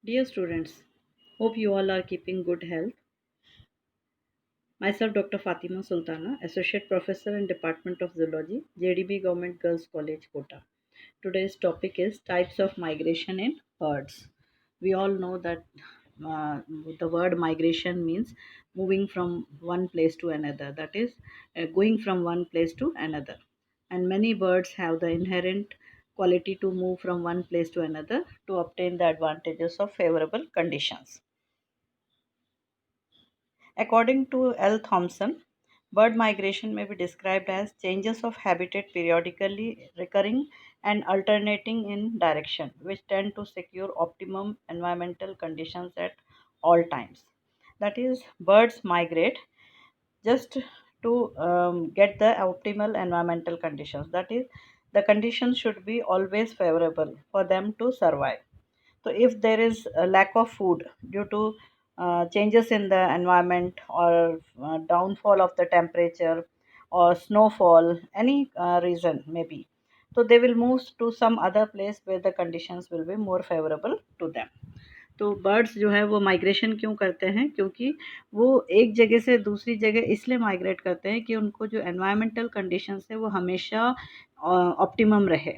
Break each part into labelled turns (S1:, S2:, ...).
S1: Dear students, hope you all are keeping good health. Myself, Dr. Fatima Sultana, Associate Professor in Department of Zoology, JDB Government Girls College, Kota. Today's topic is types of migration in birds. We all know that uh, the word migration means moving from one place to another, that is, going from one place to another. And many birds have the inherent quality to move from one place to another to obtain the advantages of favorable conditions. According to L. Thompson, bird migration may be described as changes of habitat periodically recurring and alternating in direction, which tend to secure optimum environmental conditions at all times. That is, birds migrate just to get the optimal environmental conditions. That is, the conditions should be always favorable for them to survive. So, if there is a lack of food due to changes in the environment or downfall of the temperature or snowfall, any reason maybe, so they will move to some other place where the conditions will be more favorable to them. तो birds जो है वो migration क्यों करते हैं? क्योंकि वो एक जगह से दूसरी जगह इसलिए माइग्रेट करते हैं कि उनको जो एनवायरमेंटल कंडीशंस है वो हमेशा ऑप्टिमम रहे।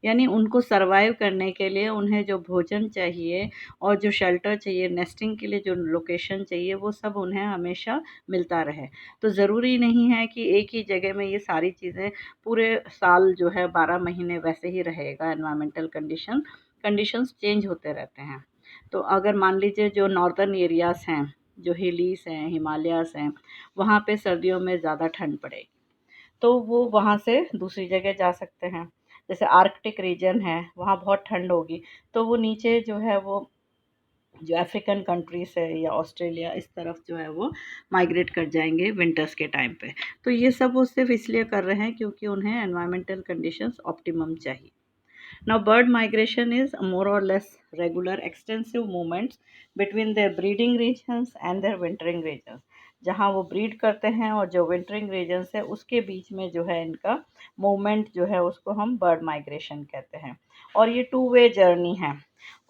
S1: यानी उनको सर्वाइव करने के लिए उन्हें जो भोजन चाहिए और जो शेल्टर चाहिए, नेस्टिंग के लिए जो लोकेशन चाहिए, वो सब उन्हें हमेशा मिलता रहे। तो ज़रूरी नहीं है कि एक ही जगह में ये सारी चीज़ें पूरे साल जो है 12 महीने वैसे ही रहेगा एनवायरमेंटल कंडीशंस चेंज होते रहते हैं। तो अगर मान लीजिए जो नॉर्दर्न एरियाज़ हैं, जो हिलीज़ हैं, हिमालयाज़ हैं, वहाँ पे सर्दियों में ज़्यादा ठंड पड़ेगी, तो वो वहाँ से दूसरी जगह जा सकते हैं। जैसे आर्कटिक रीजन है, वहाँ बहुत ठंड होगी, तो वो नीचे जो है वो जो अफ्रीकन कंट्रीज़ है या ऑस्ट्रेलिया इस तरफ जो है वो माइग्रेट कर जाएँगे विंटर्स के टाइम पे। तो ये सब वो सिर्फ़ इसलिए कर रहे हैं क्योंकि उन्हें एनवायरमेंटल कंडीशंस ऑप्टिमम चाहिए। Now, bird migration is more or less regular, extensive movements between their breeding regions and their wintering regions. जहाँ वो ब्रीड करते हैं और जो विंटरिंग रीजन्स है उसके बीच में जो है इनका मूवमेंट जो है उसको हम बर्ड माइग्रेशन कहते हैं। और ये टू वे जर्नी है,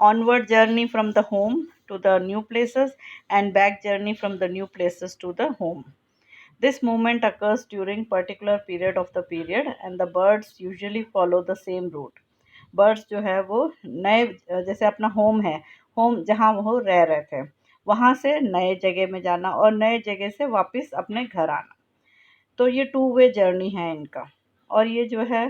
S1: onward journey from the home to the new places and back journey from the new places to the home. This movement occurs during particular period of the period and the birds usually follow the same route. Birds जो है वो नए जैसे अपना home है, home जहाँ वो रह रहे थे, वहाँ से नए जगह में जाना और नए जगह से वापस अपने घर आना। तो ये टू वे जर्नी है इनका। और ये जो है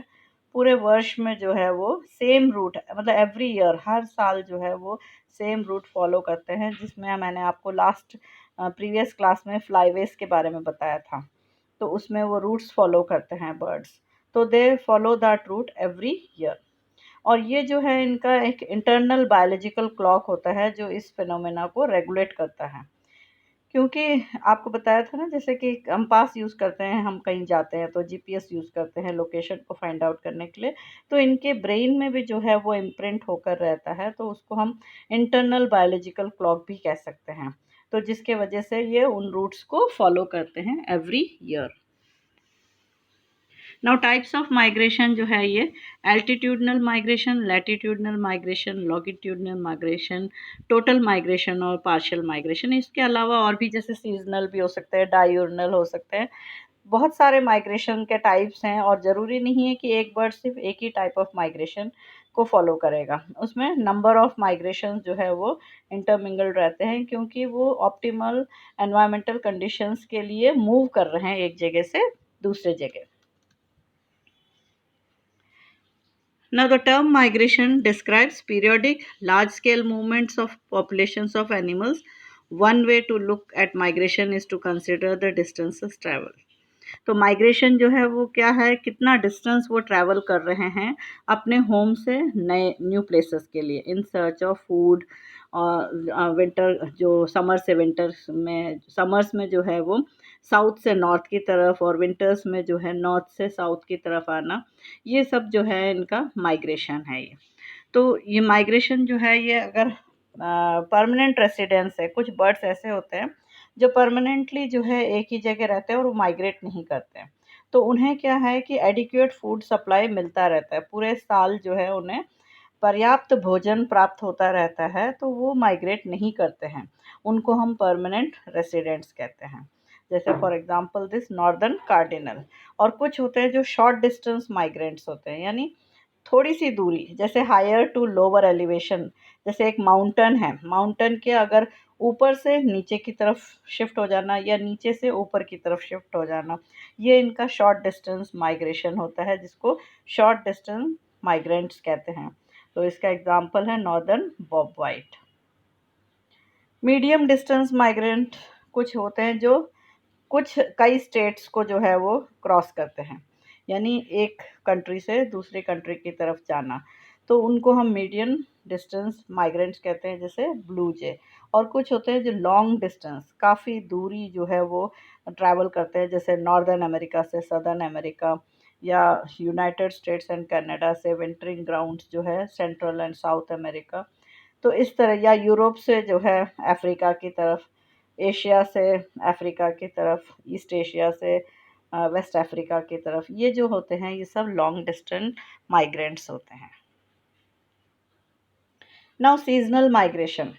S1: पूरे वर्ष में जो है वो सेम रूट मतलब एवरी ईयर हर साल जो है वो सेम रूट फॉलो करते हैं, जिसमें मैंने आपको लास्ट प्रीवियस क्लास में फ्लाईवेज के बारे में बताया था। तो उसमें वो रूट्स फॉलो करते हैं बर्ड्स। तो they follow that route every year. और ये जो है इनका एक इंटरनल बायोलॉजिकल क्लॉक होता है जो इस फिनोमेना को रेगुलेट करता है। क्योंकि आपको बताया था ना, जैसे कि कंपास यूज़ करते हैं, हम कहीं जाते हैं तो जीपीएस यूज़ करते हैं लोकेशन को फाइंड आउट करने के लिए, तो इनके ब्रेन में भी जो है वो इम्प्रिंट होकर रहता है, तो उसको हम इंटरनल बायोलॉजिकल क्लॉक भी कह सकते हैं। तो जिसके वजह से ये उन रूट्स को फॉलो करते हैं every year. Now types of migration जो है ये altitudinal migration, latitudinal migration, longitudinal migration, total migration और पार्शियल माइग्रेशन। इसके अलावा और भी जैसे सीजनल भी हो सकते हैं, डायूर्नल हो सकते हैं। बहुत सारे माइग्रेशन के टाइप्स हैं और ज़रूरी नहीं है कि एक बर्ड सिर्फ एक ही टाइप ऑफ माइग्रेशन को फॉलो करेगा। उसमें नंबर ऑफ माइग्रेशन जो है वो इंटरमिंगल्ड रहते हैं क्योंकि वो ऑप्टिमल एनवायरमेंटल कंडीशंस के लिए मूव कर रहे हैं एक जगह से दूसरे जगह। Now, the term migration describes periodic, large scale movements of populations of animals. One way to look at migration is to consider the distances traveled. तो माइग्रेशन जो है वो क्या है, कितना डिस्टेंस वो ट्रैवल कर रहे हैं अपने होम से नए न्यू प्लेसेस के लिए इन सर्च ऑफ फूड। और विंटर जो समर्स में जो है वो साउथ से नॉर्थ की तरफ और विंटर्स में जो है नॉर्थ से साउथ की तरफ आना, ये सब जो है इनका माइग्रेशन है ये। तो ये माइग्रेशन जो है ये अगर परमानेंट रेसिडेंस है, कुछ बर्ड्स ऐसे होते हैं जो परमानेंटली जो है एक ही जगह रहते हैं और वो माइग्रेट नहीं करते हैं। तो उन्हें क्या है कि एडिक्वेट फूड सप्लाई मिलता रहता है पूरे साल, जो है उन्हें पर्याप्त भोजन प्राप्त होता रहता है तो वो माइग्रेट नहीं करते हैं, उनको हम परमानेंट रेसिडेंट्स कहते हैं। जैसे for example this northern cardinal. और कुछ होते हैं जो शॉर्ट डिस्टेंस माइग्रेंट्स होते हैं, यानी थोड़ी सी दूरी, जैसे हायर टू लोअर एलिवेशन। जैसे एक माउंटेन है, माउंटेन के अगर ऊपर से नीचे की तरफ शिफ्ट हो जाना या नीचे से ऊपर की तरफ शिफ्ट हो जाना, ये इनका शॉर्ट डिस्टेंस माइग्रेशन होता है, जिसको शॉर्ट डिस्टेंस माइग्रेंट्स कहते हैं। तो इसका एग्जांपल है northern Bob white. Medium distance migrant कुछ होते हैं जो कुछ कई स्टेट्स को जो है वो क्रॉस करते हैं, यानी एक कंट्री से दूसरी कंट्री की तरफ जाना, तो उनको हम मीडियम डिस्टेंस माइग्रेंट्स कहते हैं, जैसे ब्लू जे। और कुछ होते हैं जो लॉन्ग डिस्टेंस, काफ़ी दूरी जो है वो ट्रैवल करते हैं, जैसे नॉर्दर्न अमेरिका से सदर्न अमेरिका, या यूनाइटेड स्टेट्स एंड कनाडा से विंटरिंग ग्राउंड्स जो है सेंट्रल एंड साउथ अमेरिका। तो इस तरह, या यूरोप से जो है अफ्रीका की तरफ, एशिया से अफ्रीका की तरफ, ईस्ट एशिया से वेस्ट अफ्रीका की तरफ, ये जो होते हैं ये सब लॉन्ग डिस्टेंस माइग्रेंट्स होते हैं। Now seasonal migration.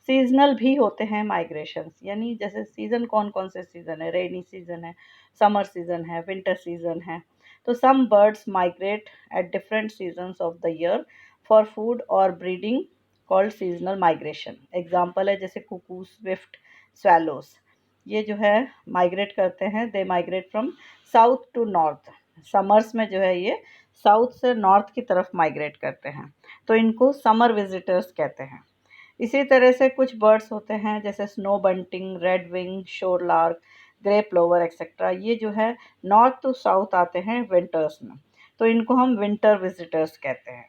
S1: सीजनल भी होते हैं माइग्रेशंस, यानी जैसे सीज़न कौन कौन से सीज़न है, रेनी सीज़न है, समर सीज़न है, विंटर सीज़न है। तो some birds migrate at different seasons of the year for food और breeding, called seasonal migration. Example है जैसे कुकू, स्विफ्ट, स्वैलोज। ये जो है माइग्रेट करते हैं, they migrate from south to north. Summers में जो है ये साउथ से नॉर्थ की तरफ माइग्रेट करते हैं, तो इनको समर विजिटर्स कहते हैं। इसी तरह से कुछ बर्ड्स होते हैं जैसे स्नो बंटिंग, रेड विंग, शोर लार्क, ग्रे प्लोवर एक्सेट्रा। ये जो है नॉर्थ टू साउथ आते हैं विंटर्स में, तो इनको हम विंटर विजिटर्स कहते हैं।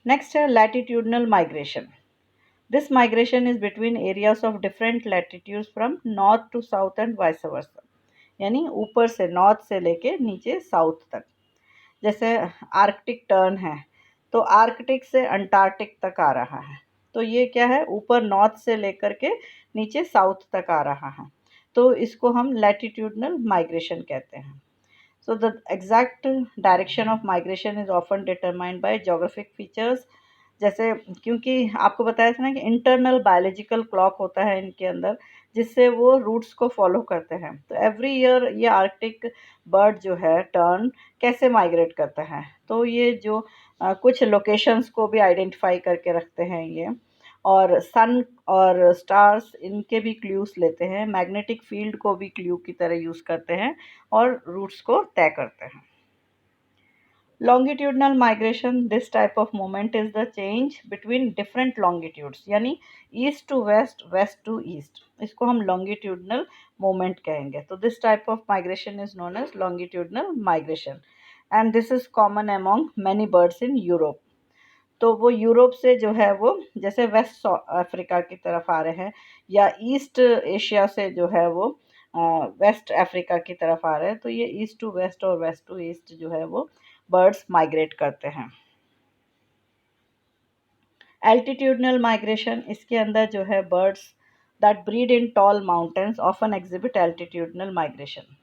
S1: नेक्स्ट है latitudinal migration. This migration is between areas of different latitudes from north to south and vice versa, यानी ऊपर से नॉर्थ से लेके नीचे साउथ तक। जैसे आर्कटिक टर्न है, तो आर्कटिक से अंटार्कटिक तक आ रहा है, तो ये क्या है, ऊपर नॉर्थ से लेकर के नीचे साउथ तक आ रहा है, तो इसको हम लैटिट्यूडनल माइग्रेशन कहते हैं। So the exact direction of migration is often determined by geographic features। जैसे, क्योंकि आपको बताया था ना कि इंटरनल बायोलॉजिकल क्लॉक होता है इनके अंदर, जिससे वो रूट्स को फॉलो करते हैं। तो एवरी ईयर ये आर्कटिक बर्ड जो है टर्न कैसे माइग्रेट करता है, तो ये जो कुछ लोकेशंस को भी आइडेंटिफाई करके रखते हैं ये, और सन और स्टार्स इनके भी क्लूज लेते हैं, मैग्नेटिक फील्ड को भी क्लू की तरह यूज़ करते हैं और रूट्स को तय करते हैं। Longitudinal migration, this type of movement is the change between different longitudes, यानी east to west, west to east, इसको हम लॉन्गिट्यूडनल मूवमेंट कहेंगे। तो this type of migration is known as longitudinal migration, and this is common among many birds in Europe. तो वो Europe से जो है वो जैसे वेस्ट अफ्रीका की तरफ आ रहे हैं, या ईस्ट एशिया से जो है वो वेस्ट अफ्रीका की तरफ आ रहे हैं, तो ये ईस्ट टू वेस्ट और वेस्ट टू ईस्ट जो है वो बर्ड्स माइग्रेट करते हैं। एल्टीट्यूडनल माइग्रेशन, इसके अंदर जो है birds that breed in tall mountains often exhibit altitudinal migration.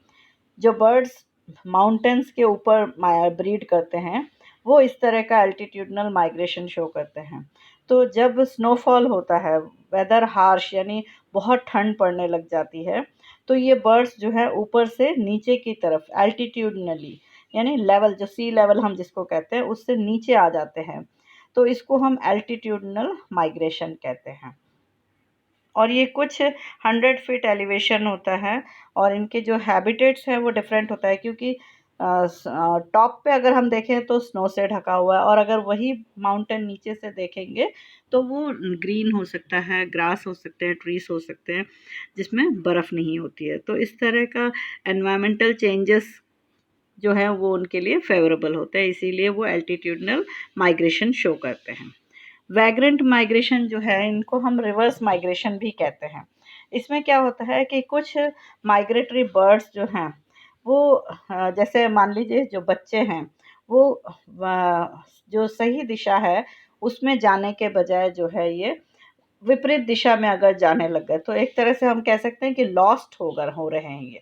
S1: जो बर्ड्स माउंटेन्स के ऊपर ब्रीड करते हैं, वो इस तरह का एल्टीट्यूडनल माइग्रेशन शो करते हैं। तो जब स्नोफॉल होता है, वेदर हार्श, यानी बहुत ठंड पड़ने लग जाती है, तो ये बर्ड्स जो है ऊपर से नीचे की तरफ एल्टीट्यूडनली, यानी लेवल, जो सी लेवल हम जिसको कहते हैं, उससे नीचे आ जाते हैं, तो इसको हम एल्टीट्यूडनल माइग्रेशन कहते हैं। और ये कुछ 100 फीट एलिवेशन होता है, और इनके जो हैबिटेट्स हैं वो डिफरेंट होता है, क्योंकि टॉप पे अगर हम देखें तो स्नो से ढका हुआ है, और अगर वही माउंटेन नीचे से देखेंगे तो वो ग्रीन हो सकता है, ग्रास हो सकते हैं, ट्रीज हो सकते हैं, जिसमें बर्फ़ नहीं होती है। तो इस तरह का एनवायरमेंटल चेंजेस जो है वो उनके लिए फेवरेबल होते हैं, इसीलिए वो एल्टीट्यूडनल माइग्रेशन शो करते हैं। वैग्रेंट माइग्रेशन जो है, इनको हम रिवर्स माइग्रेशन भी कहते हैं। इसमें क्या होता है कि कुछ माइग्रेटरी बर्ड्स जो हैं वो जैसे मान लीजिए जो बच्चे हैं वो जो सही दिशा है उसमें जाने के बजाय जो है ये विपरीत दिशा में अगर जाने लग गए, तो एक तरह से हम कह सकते हैं कि लॉस्ट हो रहे हैं ये।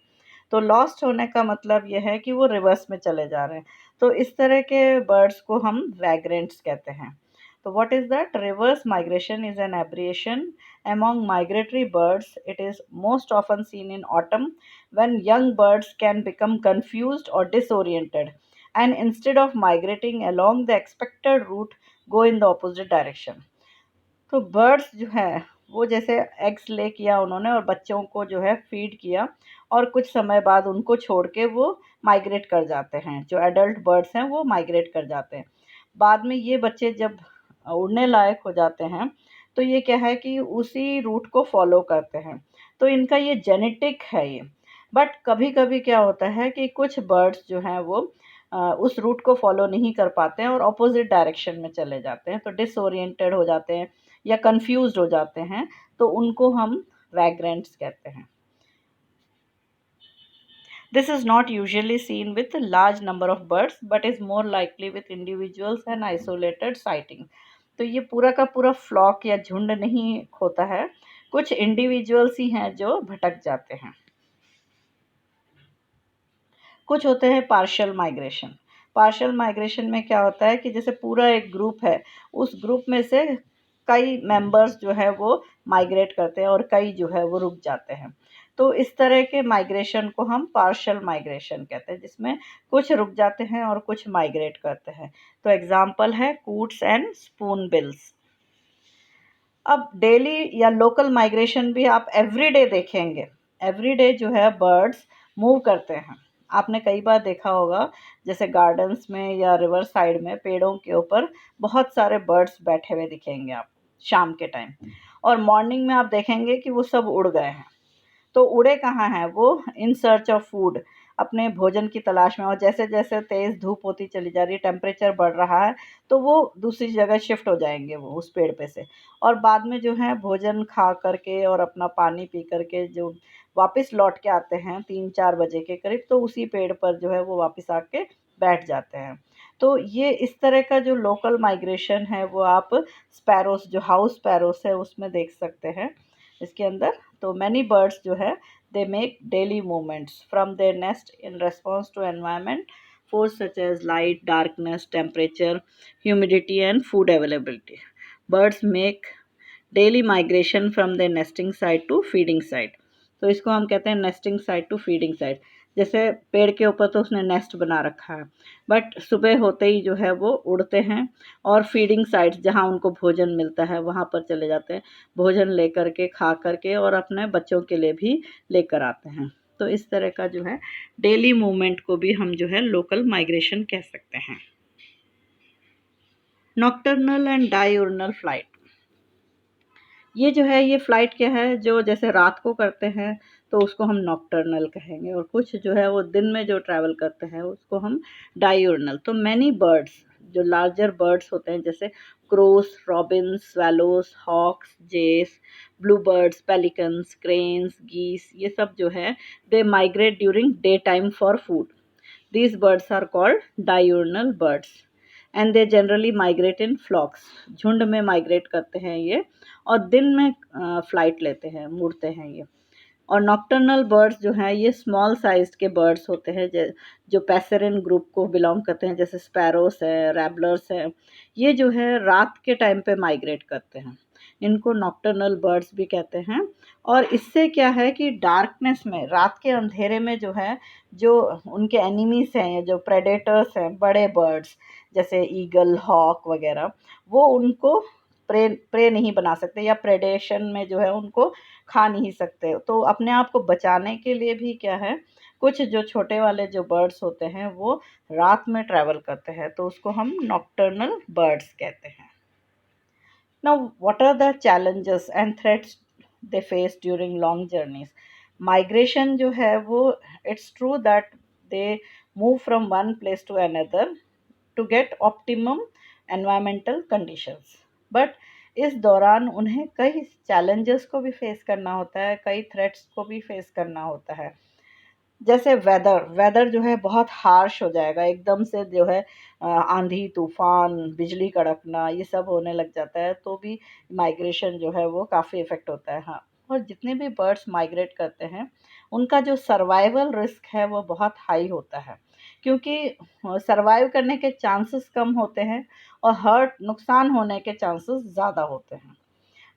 S1: तो लॉस्ट होने का मतलब ये है कि वो रिवर्स में चले जा रहे हैं। तो इस तरह के बर्ड्स को हम वैग्रेंट्स कहते हैं। तो what is that? Reverse migration is an aberration among migratory birds. It is most often seen in autumn when young birds can become confused or disoriented and instead of migrating along the expected route go in the opposite direction. तो birds जो है वो जैसे eggs ले किया उन्होंने और बच्चों को जो है फीड किया और कुछ समय बाद उनको छोड़ के वो माइग्रेट कर जाते हैं। जो एडल्ट बर्ड्स हैं वो माइग्रेट कर जाते हैं। बाद में ये बच्चे जब उड़ने लायक हो जाते हैं तो ये क्या है कि उसी रूट को फॉलो करते हैं। तो इनका ये जेनेटिक है ये। बट कभी कभी क्या होता है कि कुछ बर्ड्स जो हैं वो उस रूट को फॉलो नहीं कर पाते हैं और अपोजिट डायरेक्शन में चले जाते हैं, तो डिसोरिएंटेड हो जाते हैं या कंफ्यूज्ड हो जाते हैं, तो उनको हम वैग्रेंट्स कहते हैं। This is not usually seen with a large number of birds but is more likely with individuals and isolated sighting. तो ये पूरा का पूरा फ्लॉक या झुंड नहीं होता है, कुछ इंडिविजुअल्स ही हैं जो भटक जाते हैं। कुछ होते हैं पार्शियल माइग्रेशन। पार्शियल माइग्रेशन में क्या होता है कि जैसे पूरा एक ग्रुप है, उस ग्रुप में से कई मेंबर्स जो है वो माइग्रेट करते हैं और कई जो है वो रुक जाते हैं। तो इस तरह के माइग्रेशन को हम पार्शियल माइग्रेशन कहते हैं, जिसमें कुछ रुक जाते हैं और कुछ माइग्रेट करते हैं। तो एग्जांपल है कूट्स एंड स्पून बिल्स। अब डेली या लोकल माइग्रेशन भी आप एवरीडे देखेंगे। एवरीडे जो है बर्ड्स मूव करते हैं। आपने कई बार देखा होगा जैसे गार्डन्स में या रिवर साइड में पेड़ों के ऊपर बहुत सारे बर्ड्स बैठे हुए दिखेंगे आप शाम के टाइम, और मॉर्निंग में आप देखेंगे कि वो सब उड़ गए हैं। तो उड़े कहाँ हैं वो? इन सर्च ऑफ फूड, अपने भोजन की तलाश में। और जैसे जैसे तेज़ धूप होती चली जा रही है, टेम्परेचर बढ़ रहा है, तो वो दूसरी जगह शिफ्ट हो जाएंगे वो उस पेड़ पे से, और बाद में जो है भोजन खा करके और अपना पानी पी करके जो वापस लौट के आते हैं 3-4 बजे के करीब, तो उसी पेड़ पर जो है वो वापस आके बैठ जाते हैं। तो ये इस तरह का जो लोकल माइग्रेशन है वो आप स्पैरोस, जो हाउस स्पैरोस है, उसमें देख सकते हैं इसके अंदर। तो मैनी बर्ड्स जो है they make daily movements from their nest in response to environment force such as light, darkness, temperature, humidity, and food availability. Birds make daily migration from their nesting site to feeding site. तो इसको हम कहते हैं nesting site to feeding site. जैसे पेड़ के ऊपर तो उसने नेस्ट बना रखा है, बट सुबह होते ही जो है वो उड़ते हैं और फीडिंग साइट्स जहाँ उनको भोजन मिलता है वहाँ पर चले जाते हैं, भोजन लेकर के, खा करके, और अपने बच्चों के लिए भी लेकर आते हैं। तो इस तरह का जो है डेली मूवमेंट को भी हम जो है लोकल माइग्रेशन कह सकते हैं। Nocturnal and diurnal flight. ये जो है ये फ्लाइट क्या है, जो जैसे रात को करते हैं तो उसको हम नॉक्टर्नल कहेंगे, और कुछ जो है वो दिन में जो ट्रैवल करते हैं उसको हम डायurnal। तो मैनी बर्ड्स, जो लार्जर बर्ड्स होते हैं जैसे क्रोस, रॉबिन्स, स्वैलोज, हॉक्स, जेस, ब्लू बर्ड्स, पेलिकन्स, क्रेन्स, गीस, ये सब जो है they migrate during day time for food. These birds are called diurnal birds and they generally migrate in flocks. झुंड में माइग्रेट करते हैं ये, और दिन में फ्लाइट लेते हैं, मुड़ते हैं ये। और नॉक्टर्नल बर्ड्स जो हैं ये स्मॉल साइज के बर्ड्स होते हैं जो पैसेरिन ग्रुप को बिलोंग करते हैं, जैसे स्पैरोस है, रैबलर्स हैं। ये जो है रात के टाइम पे माइग्रेट करते हैं, इनको नॉक्टर्नल बर्ड्स भी कहते हैं। और इससे क्या है कि डार्कनेस में, रात के अंधेरे में जो है, जो उनके एनिमीज हैं या जो प्रेडेटर्स हैं, बड़े बर्ड्स जैसे ईगल, हॉक वगैरह, वो उनको प्रे प्रे नहीं बना सकते या प्रेडेशन में जो है उनको खा नहीं सकते। तो अपने आप को बचाने के लिए भी क्या है, कुछ जो छोटे वाले जो बर्ड्स होते हैं वो रात में ट्रैवल करते हैं, तो उसको हम नॉक्टर्नल बर्ड्स कहते हैं। Now, what are the challenges and threats they face during long journeys? Migration जो है वो, it's true that they move from one place to another to get optimum environmental conditions. But इस दौरान उन्हें कई challenges को भी face करना होता है, कई threats को भी face करना होता है। जैसे वेदर, वेदर जो है बहुत हार्श हो जाएगा एकदम से, जो है आंधी तूफान, बिजली कड़कना, ये सब होने लग जाता है, तो भी माइग्रेशन जो है वो काफ़ी इफ़ेक्ट होता है। हाँ, और जितने भी बर्ड्स माइग्रेट करते हैं उनका जो सर्वाइवल रिस्क है वो बहुत हाई होता है, क्योंकि सर्वाइव करने के चांसेस कम होते हैं और हर्ट नुकसान होने के चांसेस ज़्यादा होते हैं।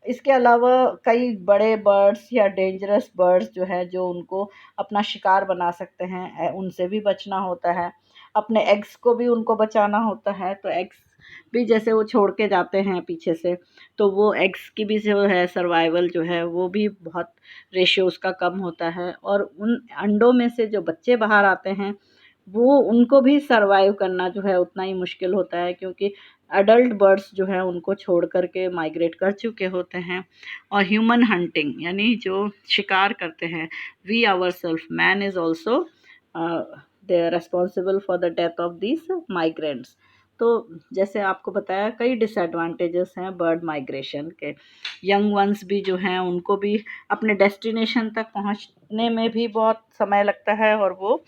S1: इसके अलावा कई बड़े बर्ड्स या डेंजरस बर्ड्स जो हैं, जो उनको अपना शिकार बना सकते हैं, उनसे भी बचना होता है। अपने एग्स को भी उनको बचाना होता है, तो एग्स भी जैसे वो छोड़ के जाते हैं पीछे से, तो वो एग्स की भी जो है सर्वाइवल जो है वो भी बहुत रेशियो उसका कम होता है। और उन अंडों में से जो बच्चे बाहर आते हैं, वो उनको भी सर्वाइव करना जो है उतना ही मुश्किल होता है, क्योंकि एडल्ट बर्ड्स जो हैं उनको छोड़ कर के माइग्रेट कर चुके होते हैं। और ह्यूमन हंटिंग यानी जो शिकार करते हैं, we ourself man is also they are responsible for the death of these migrants. तो जैसे आपको बताया, कई डिसएडवांटेजेस हैं बर्ड माइग्रेशन के। यंग वंस भी जो हैं उनको भी अपने डेस्टिनेशन तक पहुंचने में भी बहुत समय लगता है, और वो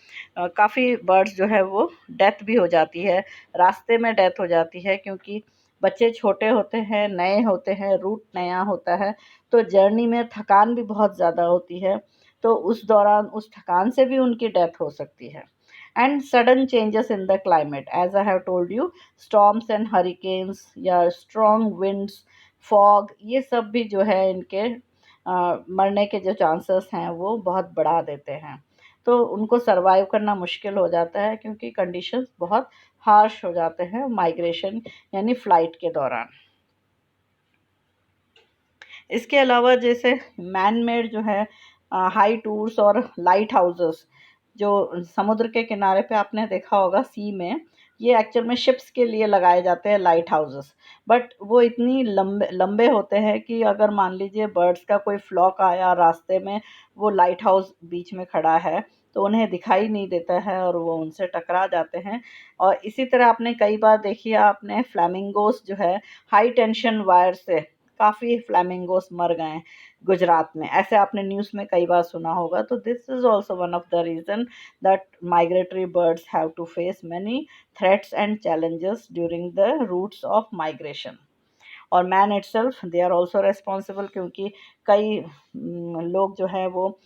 S1: काफ़ी बर्ड्स जो है वो डेथ भी हो जाती है, रास्ते में डेथ हो जाती है, क्योंकि बच्चे छोटे होते हैं, नए होते हैं, रूट नया होता है, तो जर्नी में थकान भी बहुत ज़्यादा होती है, तो उस दौरान उस थकान से भी उनकी डेथ हो सकती है। And sudden changes in the climate, as I have told you, storms and hurricanes या स्ट्रॉन्ग विंड्स, फॉग, ये सब भी जो है इनके मरने के जो चांसेस हैं वो बहुत बढ़ा देते हैं। तो उनको सर्वाइव करना मुश्किल हो जाता है, क्योंकि कंडीशंस बहुत हार्श हो जाते हैं माइग्रेशन यानी फ़्लाइट के दौरान। इसके अलावा जैसे मैन मेड जो है हाई टूर्स और लाइट हाउसेस, जो समुद्र के किनारे पे आपने देखा होगा सी में, ये एक्चुअल में शिप्स के लिए लगाए जाते हैं लाइट हाउसेस। बट वो इतनी लंबे लंबे होते हैं कि अगर मान लीजिए बर्ड्स का कोई फ्लॉक आया रास्ते में, वो लाइट हाउस बीच में खड़ा है, तो उन्हें दिखाई नहीं देता है और वो उनसे टकरा जाते हैं। और इसी तरह आपने कई बार देखी है, आपने फ्लैमिंगोस जो है हाई टेंशन वायर से काफ़ी फ्लैमिंगोस मर गए हैं गुजरात में, ऐसे आपने न्यूज़ में कई बार सुना होगा। तो this is also one of the reason that migratory birds have to face many threats and challenges during the routes of migration. और man itself they are also responsible, क्योंकि कई लोग जो है वो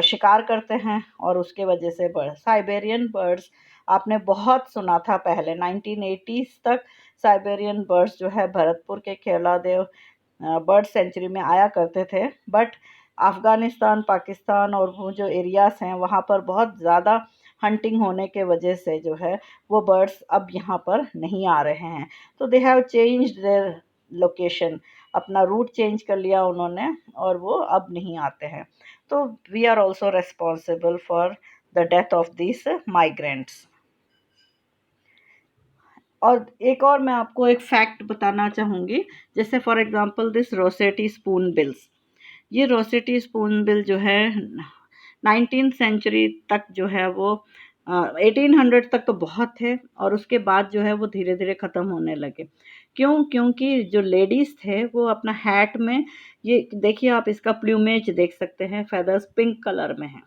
S1: शिकार करते हैं, और उसके वजह से बर्ड, साइबेरियन बर्ड्स आपने बहुत सुना था पहले 1980s तक। साइबेरियन बर्ड्स जो है भरतपुर के केलादेव बर्ड सेंचुरी में आया करते थे, बट अफ़गानिस्तान, पाकिस्तान और वो जो एरियाज़ हैं वहाँ पर बहुत ज़्यादा हंटिंग होने के वजह से जो है वो बर्ड्स अब यहाँ पर नहीं आ रहे हैं। तो they have changed their location, अपना रूट चेंज कर लिया उन्होंने, और वो अब नहीं आते हैं। तो we are also responsible for the death of this migrants. और एक और मैं आपको एक फैक्ट बताना चाहूँगी, जैसे for example this Rossetti spoon bills, ये रोसेटी स्पून बिल जो है 19th सेंचुरी तक जो है वो 1800 तक तो बहुत थे, और उसके बाद जो है वो धीरे धीरे ख़त्म होने लगे। क्यों? क्योंकि जो लेडीज़ थे वो अपना हैट में, ये देखिए आप इसका प्लूमेज देख सकते हैं, फेदर्स पिंक कलर में हैं।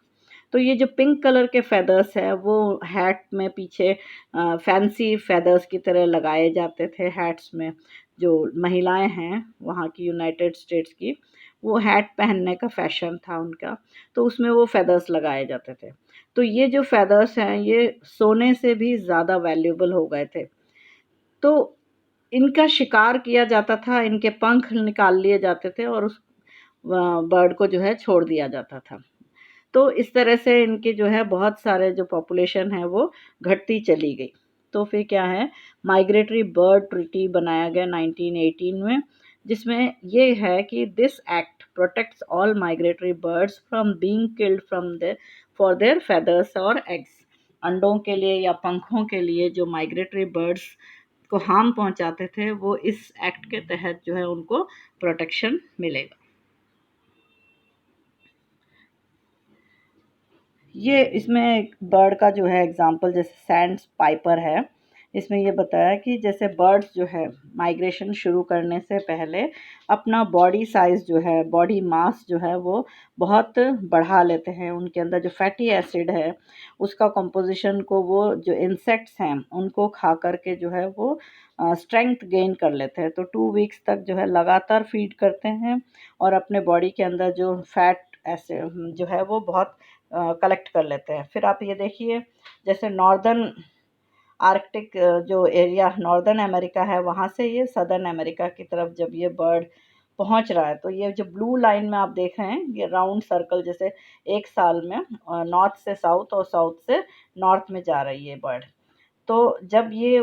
S1: तो ये जो पिंक कलर के फेदर्स है वो हैट में पीछे फैंसी फेदर्स की तरह लगाए जाते थे हैट्स में। जो महिलाएं हैं वहाँ की, यूनाइटेड स्टेट्स की, वो हैट पहनने का फैशन था उनका, तो उसमें वो फेदर्स लगाए जाते थे। तो ये जो फेदर्स हैं ये सोने से भी ज़्यादा वैल्यूएबल हो गए थे। तो इनका शिकार किया जाता था, इनके पंख निकाल लिए जाते थे और उस बर्ड को जो है छोड़ दिया जाता था। तो इस तरह से इनके जो है बहुत सारे जो पॉपुलेशन है वो घटती चली गई। तो फिर क्या है, माइग्रेटरी बर्ड ट्रीटी बनाया गया 1918 में, जिसमें ये है कि this act protects all migratory birds from being killed from their for their feathers और एग्स। अंडों के लिए या पंखों के लिए जो माइग्रेटरी बर्ड्स को हार्म पहुंचाते थे, वो इस एक्ट के तहत जो है उनको प्रोटेक्शन मिलेगा। ये इसमें एक बर्ड का जो है एग्जांपल, जैसे सैंड पाइपर है, इसमें ये बताया कि जैसे बर्ड्स जो है माइग्रेशन शुरू करने से पहले अपना बॉडी साइज़ जो है, बॉडी मास जो है वो बहुत बढ़ा लेते हैं। उनके अंदर जो फैटी एसिड है उसका कंपोजिशन को वो जो इंसेक्ट्स हैं उनको खा करके जो है वो स्ट्रेंथ गेन कर लेते हैं। तो 2 वीक्स तक जो है लगातार फीड करते हैं, और अपने बॉडी के अंदर जो फैट ऐसे जो है वो बहुत कलेक्ट कर लेते हैं। फिर आप ये देखिए, जैसे नॉर्दर्न आर्कटिक जो एरिया नॉर्दर्न अमेरिका है, वहाँ से ये सदर्न अमेरिका की तरफ जब ये बर्ड पहुँच रहा है, तो ये जो ब्लू लाइन में आप देख रहे हैं, ये राउंड सर्कल जैसे एक साल में नॉर्थ से साउथ और साउथ से नॉर्थ में जा रही है बर्ड। तो जब ये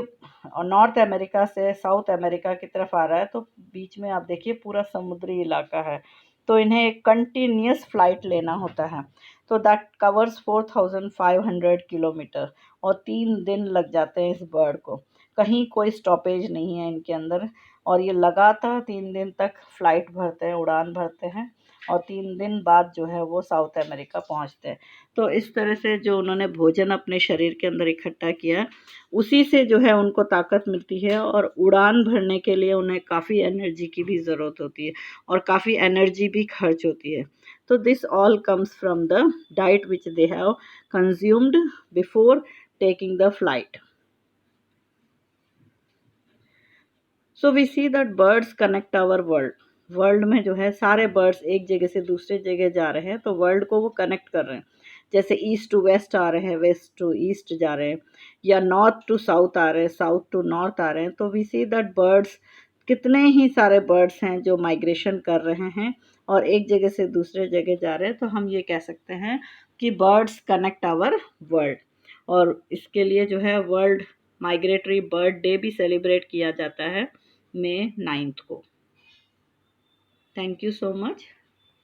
S1: नॉर्थ अमेरिका से साउथ अमेरिका की तरफ आ रहा है, तो बीच में आप देखिए पूरा समुद्री इलाका है, तो इन्हें एक कंटिन्यूअस फ्लाइट लेना होता है। तो दैट कवर्स 4500 किलोमीटर, और 3 दिन लग जाते हैं इस बर्ड को। कहीं कोई स्टॉपेज नहीं है इनके अंदर, और ये लगातार 3 दिन तक फ्लाइट भरते हैं, उड़ान भरते हैं, और 3 दिन बाद जो है वो साउथ अमेरिका पहुंचते हैं। तो इस तरह से जो उन्होंने भोजन अपने शरीर के अंदर इकट्ठा किया, उसी से जो है उनको ताकत मिलती है, और उड़ान भरने के लिए उन्हें काफ़ी एनर्जी की भी ज़रूरत होती है, और काफ़ी एनर्जी भी खर्च होती है। तो this all comes from the diet which they have consumed before taking the flight. So we see that birds connect our world. World में जो है सारे बर्ड्स एक जगह से दूसरे जगह जा रहे हैं, तो वर्ल्ड को वो कनेक्ट कर रहे हैं। जैसे ईस्ट टू वेस्ट आ रहे हैं, वेस्ट टू ईस्ट जा रहे हैं, या नॉर्थ टू साउथ आ रहे हैं, साउथ टू नॉर्थ आ रहे हैं। तो वी सी दैट बर्ड्स, कितने ही सारे बर्ड्स हैं जो माइग्रेशन कर रहे हैं और एक जगह से दूसरे जगह जा रहे हैं। तो हम ये कह सकते हैं कि बर्ड्स कनेक्ट आवर वर्ल्ड। और इसके लिए जो है वर्ल्ड माइग्रेटरी बर्ड डे भी सेलिब्रेट किया जाता है May 9th को। Thank you so much.